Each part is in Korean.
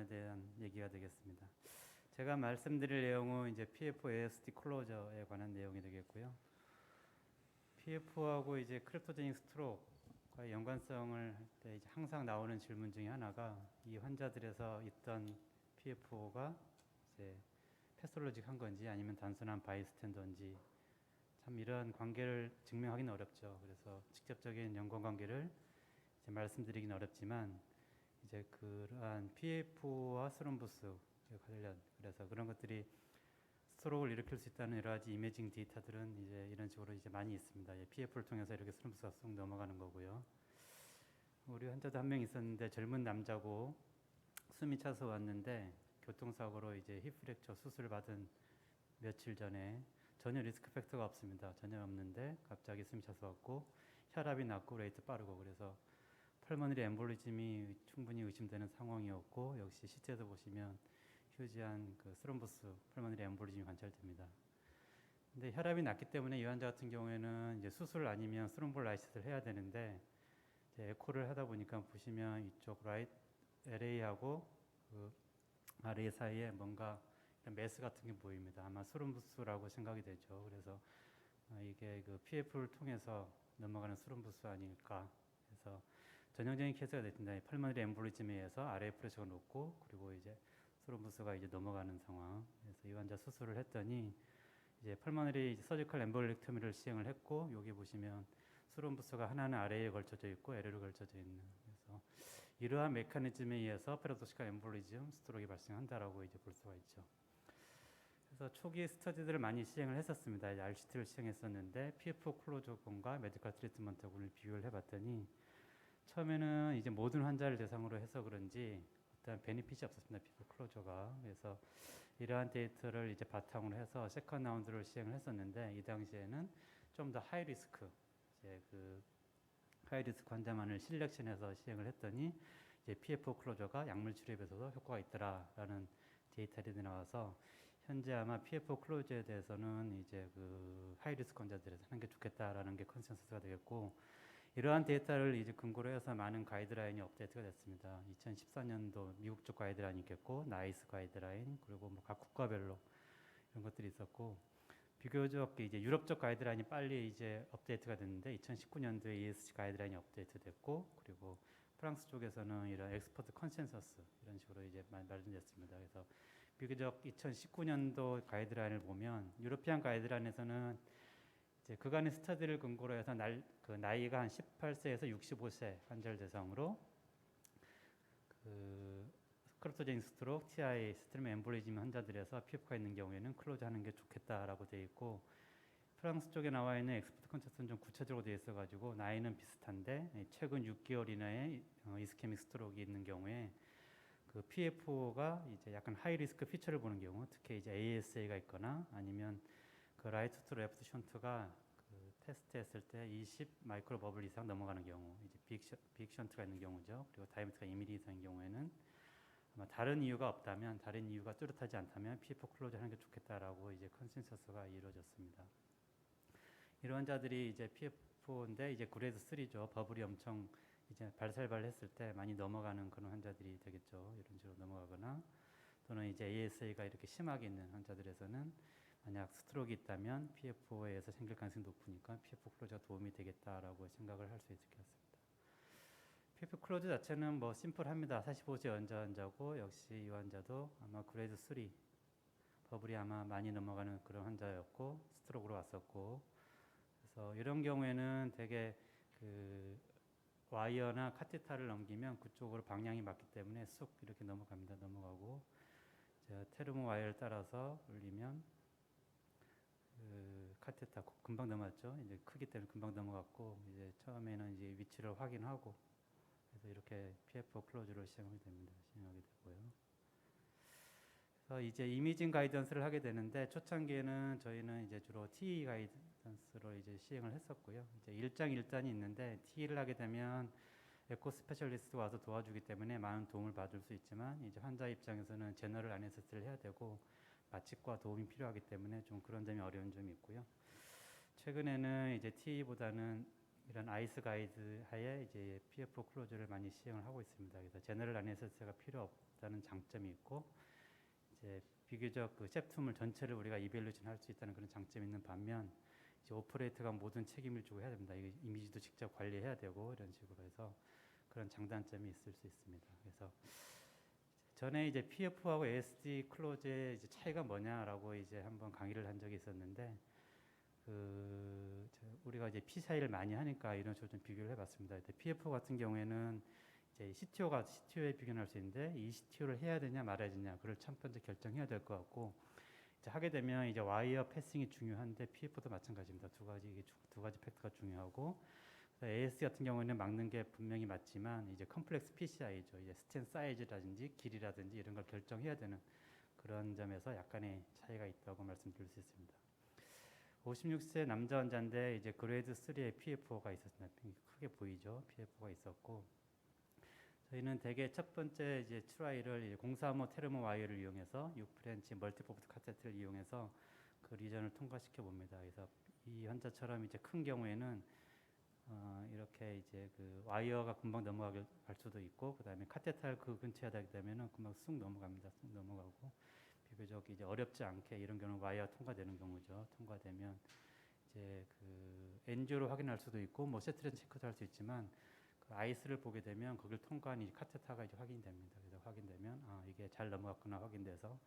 대한 얘기가 되겠습니다. 제가 말씀드릴 내용은 이제 PF-ASD 클로저에 관한 내용이 되겠고요. PF하고 이제 크립토제닉 스트로크의 연관성을 할 때 이제 항상 나오는 질문 중에 하나가 이 환자들에서 있던 PF가 이제 패솔로직한 건지 아니면 단순한 바이스탠더인지 참 이런 관계를 증명하기는 어렵죠. 그래서 직접적인 연관 관계를 이제 말씀드리기는 어렵지만 이제 그러한 PF와 스럼부스 관련 그래서 그런 것들이 스트로크를 일으킬 수 있다는 여러 가지 이미징 데이터들은 이제 이런 식으로 이제 많이 있습니다. PF를 통해서 이렇게 스럼부스가 쏙 넘어가는 거고요. 우리 환자도 한 명 있었는데 젊은 남자고 숨이 차서 왔는데 교통사고로 이제 힙 프랙처 수술을 받은 며칠 전에 전혀 리스크 팩터가 없습니다. 전혀 없는데 갑자기 숨이 차서 왔고 혈압이 낮고 레이트 빠르고 그래서 펄머너리 엠볼리즘이 충분히 의심되는 상황이었고 역시 CT에도 보시면 휴지한 그 스럼버스 펄머너리 엠볼리즘이 관찰됩니다. 근데 혈압이 낮기 때문에 이 환자 같은 경우에는 이제 수술 아니면 스럼볼라이시스를 해야 되는데 이제 에코를 하다 보니까 보시면 이쪽 라이트 LA하고 그 RA 사이에 뭔가 메스 같은 게 보입니다. 아마 스럼부스라고 생각이 되죠. 그래서 이게 그 PF를 통해서 넘어가는 스럼부스 아닐까 해서 전형적인 케이스가 됐습니다. 펄머너리 엠볼리즘에 의해서 아래 프레셔가 높고 그리고 이제 스럼부스가 이제 넘어가는 상황. 그래서 이 환자 수술을 했더니 이제 펄머너리 서지컬 엠볼렉토미를 시행을 했고 여기 보시면 스럼부스가 하나는 아래에 걸쳐져 있고 아래로 걸쳐져 있는. 그래서 이러한 메커니즘에 의해서 패러독시컬 엠볼리즘 스트로크가 발생한다라고 이제 볼 수가 있죠. 그래서 초기 스터디들을 많이 시행을 했었습니다. RCT를 시행했었는데 PF 클로저군과 메디컬 트리트먼트군을 비교를 해봤더니 처음에는 이제 모든 환자를 대상으로 해서 그런지 어떤 베니핏이 없었습니다. PF 클로저가. 그래서 이러한 데이터를 이제 바탕으로 해서 세컨 라운드를 시행을 했었는데 이 당시에는 좀 더 하이 리스크 이제 그 하이 리스크 환자만을 실렉션해서 시행을 했더니 이제 PF 클로저가 약물 치료에 비해서도 효과가 있더라라는 데이터들이 나와서 현재 아마 PF 클로저에 대해서는 이제 그 하이 리스크 환자들에서 하는 게 좋겠다라는 게 컨센서스가 되겠고 이러한 데이터를 이제 근거로 해서 많은 가이드라인이 업데이트가 됐습니다. 2014년도 미국 쪽 가이드라인이 있겠고 나이스 가이드라인 그리고 뭐 각 국가별로 이런 것들이 있었고 비교적 이제 유럽적 가이드라인이 빨리 이제 업데이트가 됐는데 2019년도에 ESG 가이드라인이 업데이트됐고 그리고 프랑스 쪽에서는 이런 엑스퍼트 컨센서스 이런 식으로 이제 마련됐습니다. 그래서 비교적 2019년도 가이드라인을 보면 유러피안 가이드라인에서는 이제 그간의 스터디를 근거로 해서 그 나이가 한 18세에서 65세 환자를 대상으로 그 크립토제닉 스트로크, TI, 스트림 엠볼리즘 환자들에서 PF가 있는 경우에는 클로즈 하는 게 좋겠다라고 되어 있고 프랑스 쪽에 나와 있는 엑스퍼트 컨센서스는 좀 구체적으로 되어 있어가지고 나이는 비슷한데 최근 6개월 이내에 이스케믹 스트로크가 있는 경우에 그 PF가 이제 약간 하이 리스크 피처를 보는 경우 특히 이제 ASA가 있거나 아니면 그 라이트 투 레프트 션트가 그 테스트 했을 때 20 마이크로 버블 이상 넘어가는 경우 이제 빅 션트가 있는 경우죠. 그리고 다이아미터가 2mm 이상인 경우에는 아마 다른 이유가 없다면 다른 이유가 뚜렷하지 않다면 PF 클로즈 하는 게 좋겠다라고 이제 컨센서스가 이루어졌습니다. 이런 자들이 이제 PF인데 이제 그레이드 3죠. 버블이 엄청 이제 발살발했을 때 많이 넘어가는 그런 환자들이 되겠죠. 이런 식으로 넘어가거나 또는 이제 ASA가 이렇게 심하게 있는 환자들에서는 만약 스트로크가 있다면 PF에 의해서 생길 가능성이 높으니까 PF 클로즈가 도움이 되겠다라고 생각을 할 수 있을 것 같습니다. PF 클로즈 자체는 뭐 심플합니다. 45세 연자 환자고 역시 이 환자도 아마 그레이드 3 버블이 아마 많이 넘어가는 그런 환자였고 스트로크로 왔었고 그래서 이런 경우에는 되게 그 와이어나 카테타를 넘기면 그쪽으로 방향이 맞기 때문에 쑥 이렇게 넘어갑니다. 넘어가고 테르모 와이어를 따라서 올리면 그 카테타 금방 넘어갔죠. 이제 크기 때문에 금방 넘어갔고 이제 처음에는 이제 위치를 확인하고 그래서 이렇게 PF 클로즈를 시행하게 됩니다. 시행하게 되고요. 그래서 이제 이미징 가이던스를 하게 되는데 초창기에는 저희는 이제 주로 TE 가이던스로 이제 시행을 했었고요. 이제 1장 1단이 있는데 TE를 하게 되면 에코 스페셜리스트가 와서 도와주기 때문에 많은 도움을 받을 수 있지만 이제 환자 입장에서는 제너럴 아네스테를 해야 되고 마취과 도움이 필요하기 때문에 좀 그런 점이 어려운 점이 있고요. 최근에는 이제 TE보다는 이런 아이스 가이드 하에 이제 PF 클로즈를 많이 시행을 하고 있습니다. 그래서 제너럴 아네스테가 필요 있다는 장점이 있고, 이제 비교적 그 셉툼을 전체를 우리가 이벨루션 할 수 있다는 그런 장점이 있는 반면, 이제 오퍼레이터가 모든 책임을 지고 해야 됩니다. 이게 이미지도 직접 관리해야 되고 이런 식으로 해서 그런 장단점이 있을 수 있습니다. 그래서 전에 이제 PF하고 ASD 클로즈의 이제 차이가 뭐냐라고 이제 한번 강의를 한 적이 있었는데, 우리가 이제 P사이를 많이 하니까 이런 식으로 좀 비교를 해봤습니다. PF 같은 경우에는 이제 CTO에 비교할 수 있는데, 이 CTO를 해야 되냐 말아야 되냐 그걸 첫 번째 결정해야 될 것 같고, 이제 하게 되면 이제 와이어 패싱이 중요한데 PF도 마찬가지입니다. 두 가지 팩터가 중요하고, ASD 같은 경우에는 막는 게 분명히 맞지만 이제 컴플렉스 PCI죠. 이제 스탠 사이즈라든지 길이라든지 이런 걸 결정해야 되는 그런 점에서 약간의 차이가 있다고 말씀드릴 수 있습니다. 56세 남자 환자인데 이제 그레이드 3의 PFO가 있었습니다. 크게 보이죠? PFO가 있었고, 저희는 대개 첫 번째 이제 트라이를 035 테르모 와이어를 이용해서 6프렌치 멀티포트 카테트를 이용해서 그 리전을 통과시켜 봅니다. 그래서 이 환자처럼 이제 큰 경우에는 이렇게 이제 그 와이어가 금방 넘어갈 수도 있고, 그 다음에 카테탈 그 근처에 하게 되면은 금방 쑥 넘어갑니다. 쑥 넘어가고, 비교적 이제 어렵지 않게 이런 경우는 와이어 통과되는 경우죠. 통과되면 이제 그 엔조로 확인할 수도 있고, 뭐 세트렌 체크도 할 수 있지만, 그 아이스를 보게 되면 거길 통과한 이 카테타가 이제 확인됩니다. 그래서 확인되면 이게 잘 넘어갔구나 확인돼서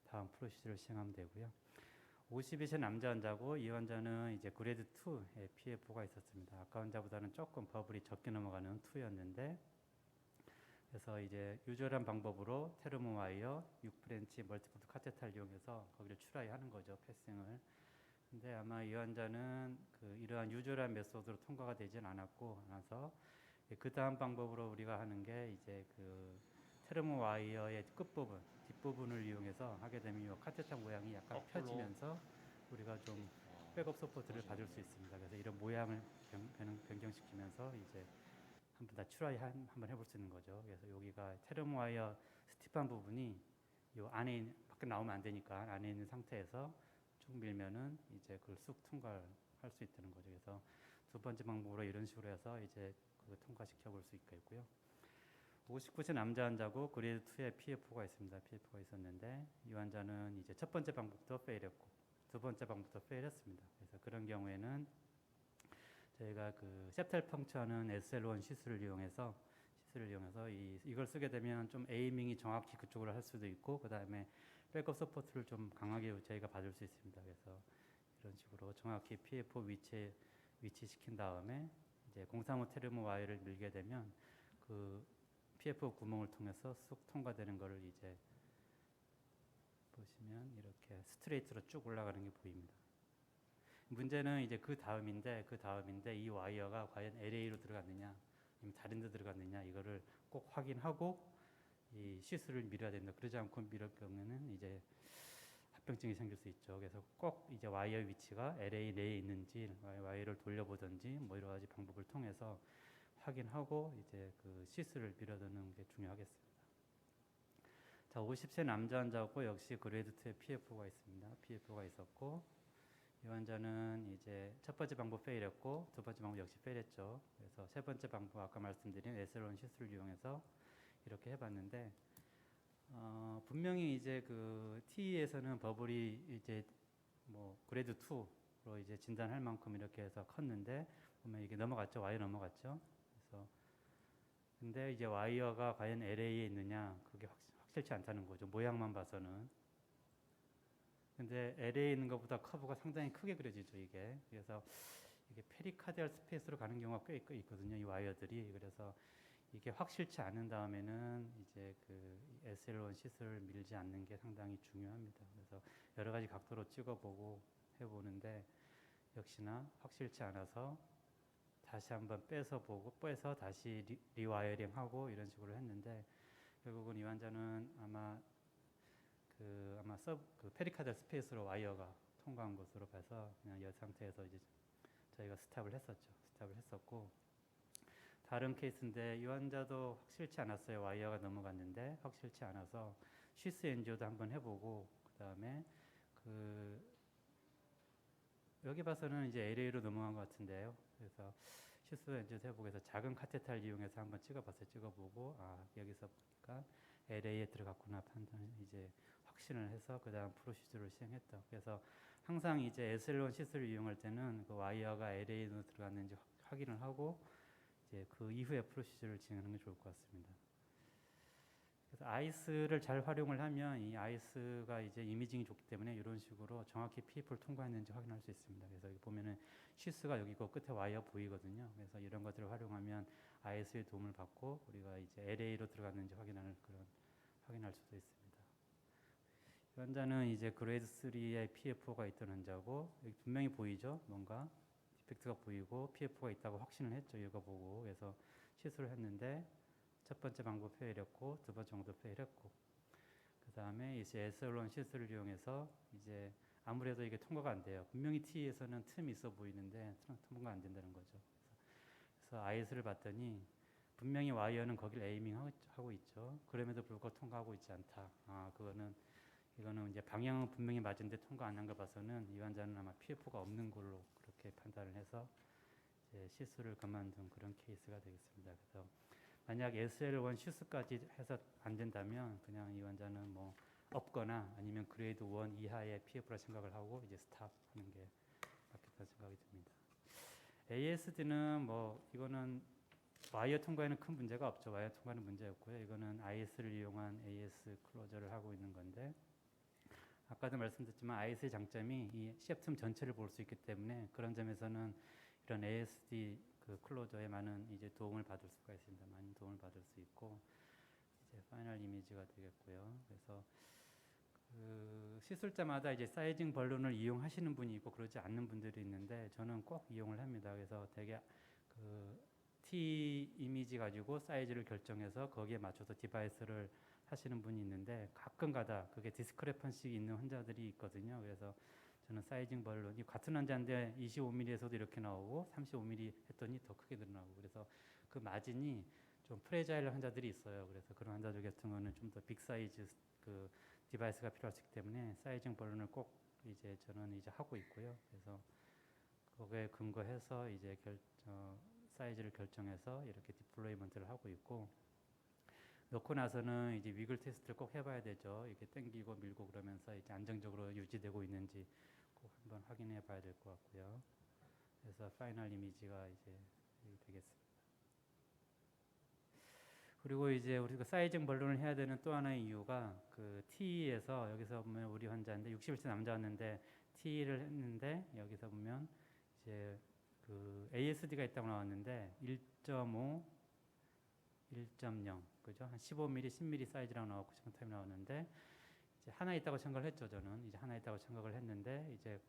다음 프로시저를 시행하면 되고요. 52세 남자 환자고, 이 환자는 이제 그레이드 2의 PF가 있었습니다. 아까 환자보다는 조금 버블이 적게 넘어가는 2였는데, 그래서 이제 유저한 방법으로 테르모 와이어 6브랜치 멀티포트 카테탈 이용해서 거기를 추라이하는 거죠, 패싱을. 근데 아마 이 환자는 이러한 유저한 메소드로 통과가 되진 않아서 그 다음 방법으로 우리가 하는 게 이제 그 테르모 와이어의 끝부분, 뒷부분을 이용해서 하게 되면 이 카테타 모양이 약간 펴지면서 우리가 좀 백업 서포트를 받을 수 있습니다. 그래서 이런 모양을 변경시키면서 이제 한번 다 트라이 한번 해볼 수 있는 거죠. 그래서 여기가 테르모 와이어 스티프한 부분이 이 안에 밖에 나오면 안 되니까 안에 있는 상태에서 쭉 밀면은 이제 그걸 쑥 통과할 수 있다는 거죠. 그래서 두 번째 방법으로 이런 식으로 해서 이제 통과시켜 볼 수 있겠고요. 59세 남자 환자고 그레이드 2의 PF가 있습니다. PF가 있었는데 이 환자는 이제 첫 번째 방법도 페일했고 두 번째 방법도 페일했습니다. 그래서 그런 경우에는 저희가 그 셉탈 펑처는 SL1 시술을 이용해서 이걸 쓰게 되면 좀 에이밍이 정확히 그쪽으로 할 수도 있고, 그 다음에 백업 서포트를 좀 강하게 저희가 받을 수 있습니다. 그래서 이런 식으로 정확히 PF 위치시킨 다음에 이제 035 테르모 와이어를 밀게 되면 그 PF 구멍을 통해서 쑥 통과되는 것을 이제 보시면 이렇게 스트레이트로 쭉 올라가는 게 보입니다. 문제는 이제 그 다음인데 이 와이어가 과연 LA로 들어갔느냐 아니면 다른 데 들어갔느냐 이거를 꼭 확인하고 이 시스를 밀어야 된다. 그러지 않고 밀을 경우에는 이제 합병증이 생길 수 있죠. 그래서 꼭 이제 와이어 위치가 LA 내에 있는지 와이어를 돌려보든지 뭐 여러 가지 방법을 통해서 확인하고 이제 그 시스를 밀어넣는 게 중요하겠습니다. 자, 50세 남자 환자고 역시 그레이드 2의 PF가 있습니다. PF가 있었고 이 환자는 이제 첫 번째 방법 페일했고 두 번째 방법 역시 페일했죠. 그래서 세 번째 방법 아까 말씀드린 SL1 시술을 이용해서 이렇게 해봤는데 분명히 이제 그 T에서는 버블이 이제 뭐 그레이드 2로 이제 진단할 만큼 이렇게 해서 컸는데 보면 이게 넘어갔죠. 와이어 넘어갔죠. 그래서 근데 이제 와이어가 과연 LA에 있느냐 그게 확실치 않다는 거죠. 모양만 봐서는. 근데 LA에 있는 것보다 커브가 상당히 크게 그려지죠, 이게. 그래서 이게 페리카디얼 스페이스로 가는 경우가 꽤 있거든요, 이 와이어들이. 그래서 이게 확실치 않은 다음에는 이제 그 SL1 시술을 밀지 않는 게 상당히 중요합니다. 그래서 여러 가지 각도로 찍어보고 해보는데 역시나 확실치 않아서 다시 한번 빼서 다시 리와이어링하고 이런 식으로 했는데 결국은 이 환자는 아마 그 페리카드 스페이스로 와이어가 통과한 것으로 봐서 그냥 이 상태에서 이제 저희가 스탑을 했었고 다른 케이스인데 이 환자도 확실치 않았어요. 와이어가 넘어갔는데 확실치 않아서 쉬스 엔지오도 한번 해보고 그 다음에 여기 봐서는 이제 LA로 넘어간 것 같은데요. 그래서 쉬스 엔지오도 해보고 해서 작은 카테탈 이용해서 한번 찍어보고 여기서 보니까 LA에 들어갔구나 판단 이제 확신을 해서 그 다음 프로시저를 시행했다. 그래서 항상 이제 SL1 시술을 이용할 때는 그 와이어가 LA로 들어갔는지 확인을 하고 이제 그 이후에 프로시저를 진행하는 게 좋을 것 같습니다. 그래서 아이스를 잘 활용을 하면 이 아이스가 이제 이미징이 좋기 때문에 이런 식으로 정확히 PF를 통과했는지 확인할 수 있습니다. 그래서 여기 보면은 시스가 여기고 끝에 와이어 보이거든요. 그래서 이런 것들을 활용하면 아이스의 도움을 받고 우리가 이제 LA로 들어갔는지 확인할 수도 있습니다. 이 환자는 이제 그레이드 3의 PF가 있던 환자고 여기 분명히 보이죠? 뭔가 디펙트가 보이고 PF가 있다고 확신을 했죠. 이거 보고 그래서 시술을 했는데 첫 번째 방법 페일했고 두 번째 정도 페일했고 그 다음에 이제 SL1 시술을 이용해서 이제 아무래도 이게 통과가 안 돼요. 분명히 T에서는 틈이 있어 보이는데 통과가 안 된다는 거죠. 그래서 IS를 봤더니 분명히 와이어는 거길 에이밍하고 있죠. 그럼에도 불구하고 통과하고 있지 않다. 이거는 이제 방향은 분명히 맞은데 통과 안 한 거 봐서는 이 환자는 아마 PF가 없는 걸로 그렇게 판단을 해서 이제 시술을 그만둔 그런 케이스가 되겠습니다. 그래서 만약 SL1 시술까지 해서 안 된다면 그냥 이 환자는 뭐 없거나 아니면 그레이드 1 이하의 PF라 생각을 하고 이제 스탑하는 게 맞겠다는 생각이 듭니다. ASD는 뭐 이거는 와이어 통과에는 큰 문제가 없죠. 와이어 통과는 문제였고요. 이거는 IS를 이용한 AS 클로저를 하고 있는 건데 아까도 말씀드렸지만 IS의 장점이 이 CF 틈 전체를 볼 수 있기 때문에 그런 점에서는 이런 ASD 그 클로저에 많은 이제 도움을 받을 수가 있습니다. 많은 도움을 받을 수 있고 이제 파이널 이미지가 되겠고요. 그래서 그 시술자마다 이제 사이징 벌룬을 이용하시는 분이 있고 그러지 않는 분들이 있는데 저는 꼭 이용을 합니다. 그래서 되게 그 T 이미지 가지고 사이즈를 결정해서 거기에 맞춰서 디바이스를 하시는 분이 있는데 가끔가다 그게 디스크레펀시 있는 환자들이 있거든요. 그래서 저는 사이징 벌룬이 같은 환자인데 25mm에서도 이렇게 나오고 35mm 했더니 더 크게 늘어나고 그래서 그 마진이 좀 프레자일 환자들이 있어요. 그래서 그런 환자들 같은 거는 좀 더 빅 사이즈 그 디바이스가 필요하기 때문에 사이징 벌룬을 꼭 이제 저는 이제 하고 있고요. 그래서 그거에 근거해서 이제 사이즈를 결정해서 이렇게 디플로이먼트를 하고 있고 넣고 나서는 이제 위글 테스트를 꼭 해봐야 되죠. 이게 당기고 밀고 그러면서 이제 안정적으로 유지되고 있는지 꼭 한번 확인해 봐야 될 것 같고요. 그래서 파이널 이미지가 이제 되겠습니다. 그리고 이제 우리가 사이징 벌룬을 해야 되는 또 하나의 이유가 그 T에서 여기서 보면 우리 환자인데 61세 남자였는데 T를 했는데 여기서 보면 이제 그 ASD가 있다고 나왔는데 1.5, 1.0 그죠? 한 15mm, 10mm 사이즈라고 나왔고 정타입 나왔는데 이제 하나 있다고 생각을 했죠. 저는 이제 하나 있다고 생각을 했는데 이제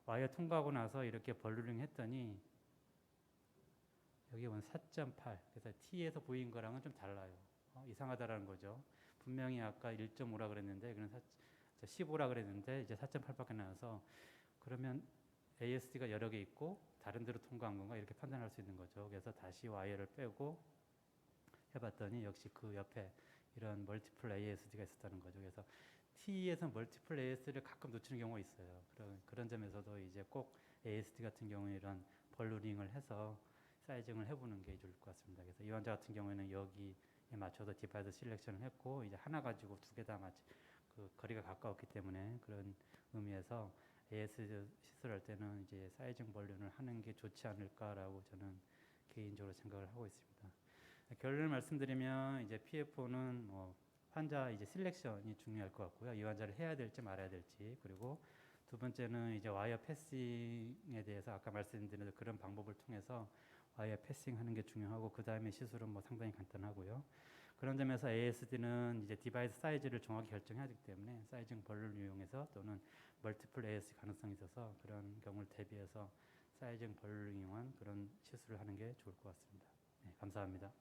와이어 통과하고 나서 이렇게 벌루링 했더니 여기 보면 4.8 그래서 T에서 보인 거랑은 좀 달라요. 이상하다라는 거죠. 분명히 아까 1.5라 그랬는데 그는 15라 그랬는데 이제 4.8밖에 나와서 그러면 ASD가 여러 개 있고 다른 데로 통과한 건가 이렇게 판단할 수 있는 거죠. 그래서 다시 와이어를 빼고 해봤더니 역시 그 옆에 이런 멀티플 ASD가 있었다는 거죠. 그래서 T에서 멀티플 ASD를 가끔 놓치는 경우가 있어요. 그런 점에서도 이제 꼭 ASD 같은 경우에 이런 벌루링을 해서 사이징을 해보는 게 좋을 것 같습니다. 그래서 이 환자 같은 경우에는 여기에 맞춰서 디바이스 실렉션을 했고 이제 하나 가지고 두 개 다 그 거리가 가까웠기 때문에 그런 의미에서 AS 시술할 때는 이제 사이징 벌룬을 하는 게 좋지 않을까라고 저는 개인적으로 생각을 하고 있습니다. 결론을 말씀드리면 이제 PFO는 뭐 환자 이제 실렉션이 중요할 것 같고요. 이 환자를 해야 될지 말아야 될지 그리고 두 번째는 이제 와이어 패싱에 대해서 아까 말씀드린 그런 방법을 통해서 와이어 패싱하는 게 중요하고 그 다음에 시술은 뭐 상당히 간단하고요. 그런 점에서 ASD는 이제 디바이스 사이즈를 정확히 결정해야 하기 때문에 사이징 벌룬을 이용해서 또는 멀티플 ASD 가능성이 있어서 그런 경우를 대비해서 사이징 벌룬을 이용한 그런 시술을 하는 게 좋을 것 같습니다. 네, 감사합니다.